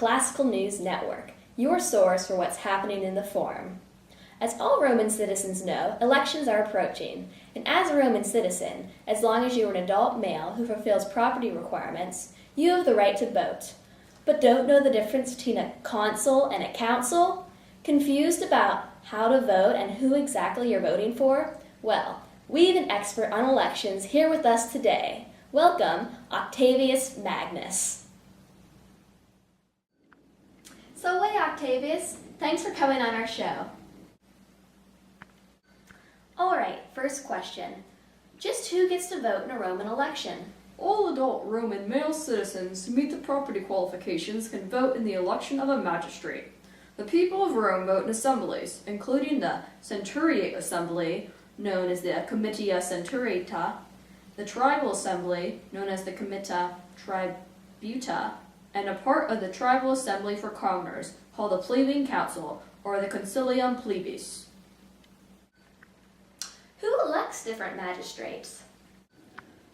Classical News Network, your source for what's happening in the Forum. As all Roman citizens know, elections are approaching, and as a Roman citizen, as long as you are an adult male who fulfills property requirements, you have the right to vote. But don't know the difference between a consul and a council? Confused about how to vote and who exactly you're voting for? Well, we have an expert on elections here with us today. Welcome, Octavius Magnus. So, hey Octavius, thanks for coming on our show. Alright, first question. Just who gets to vote in a Roman election? All adult Roman male citizens who meet the property qualifications can vote in the election of a magistrate. The people of Rome vote in assemblies, including the Centuriate Assembly, known as the Comitia Centuriata, the Tribal Assembly, known as the Comitia Tributa, and a part of the Tribal Assembly for Commoners, called the Plebeian Council, or the Concilium Plebis. Who elects different magistrates?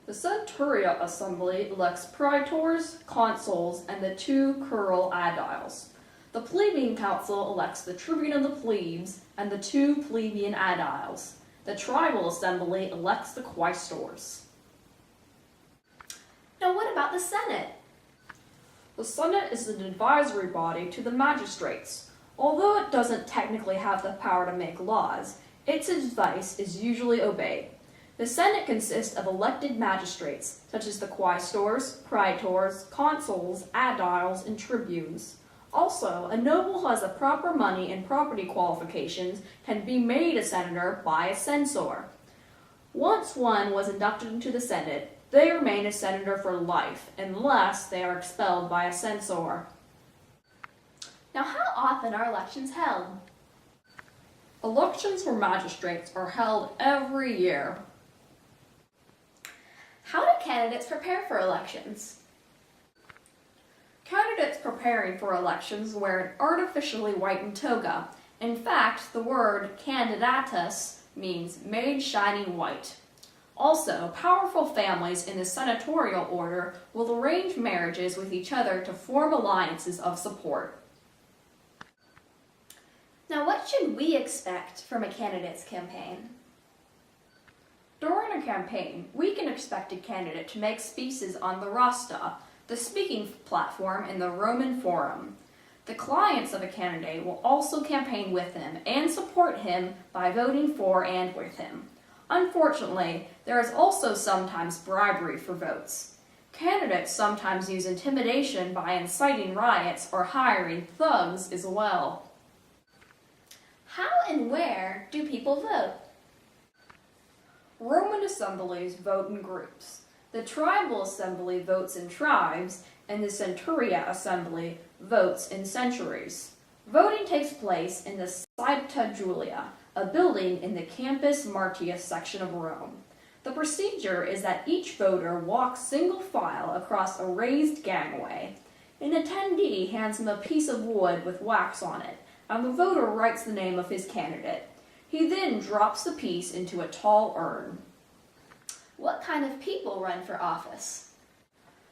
The Centuriate Assembly elects praetors, consuls, and the two curule aediles. The Plebeian Council elects the tribune of the plebes and the two plebeian aediles. The Tribal Assembly elects the quaestors. Now what about the Senate? The Senate is an advisory body to the magistrates. Although it doesn't technically have the power to make laws, its advice is usually obeyed. The Senate consists of elected magistrates, such as the quaestors, praetors, consuls, aediles, and tribunes. Also, a noble who has the proper money and property qualifications can be made a senator by a censor. Once one was inducted into the Senate, they remain a senator for life, unless they are expelled by a censor. Now, how often are elections held? Elections for magistrates are held every year. How do candidates prepare for elections? Candidates preparing for elections wear an artificially whitened toga. In fact, the word candidatus means made shining white. Also, powerful families in the senatorial order will arrange marriages with each other to form alliances of support. Now, what should we expect from a candidate's campaign? During a campaign, we can expect a candidate to make speeches on the rostra, the speaking platform in the Roman Forum. The clients of a candidate will also campaign with him and support him by voting for and with him. Unfortunately, there is also sometimes bribery for votes. Candidates sometimes use intimidation by inciting riots or hiring thugs as well. How and where do people vote? Roman assemblies vote in groups. The Tribal Assembly votes in tribes, and the Centuriate Assembly votes in centuries. Voting takes place in the Civitas Julia, a building in the Campus Martius section of Rome. The procedure is that each voter walks single file across a raised gangway. An attendee hands him a piece of wood with wax on it, and the voter writes the name of his candidate. He then drops the piece into a tall urn. What kind of people run for office?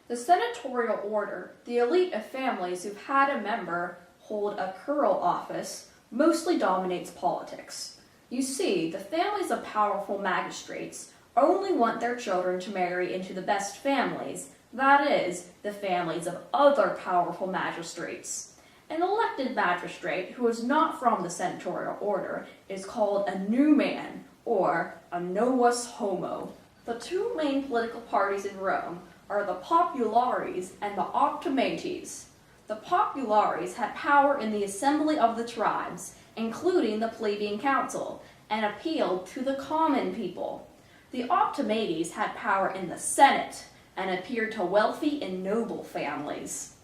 The senatorial order, the elite of families who've had a member hold a curule office, mostly dominates politics. You see, the families of powerful magistrates only want their children to marry into the best families, that is, the families of other powerful magistrates. An elected magistrate who is not from the senatorial order is called a numan, or a novus homo. The two main political parties in Rome are the Populares and the Optimates. The Populares had power in the assembly of the tribes, including the Plebeian Council, and appealed to the common people. The Optimates had power in the Senate and appealed to wealthy and noble families.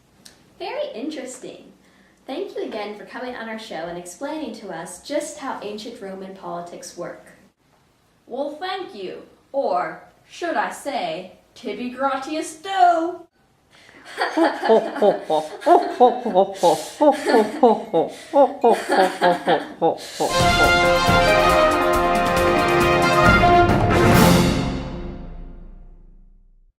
Very interesting. Thank you again for coming on our show and explaining to us just how ancient Roman politics work. Well, thank you. Or, should I say, tibi gratias do.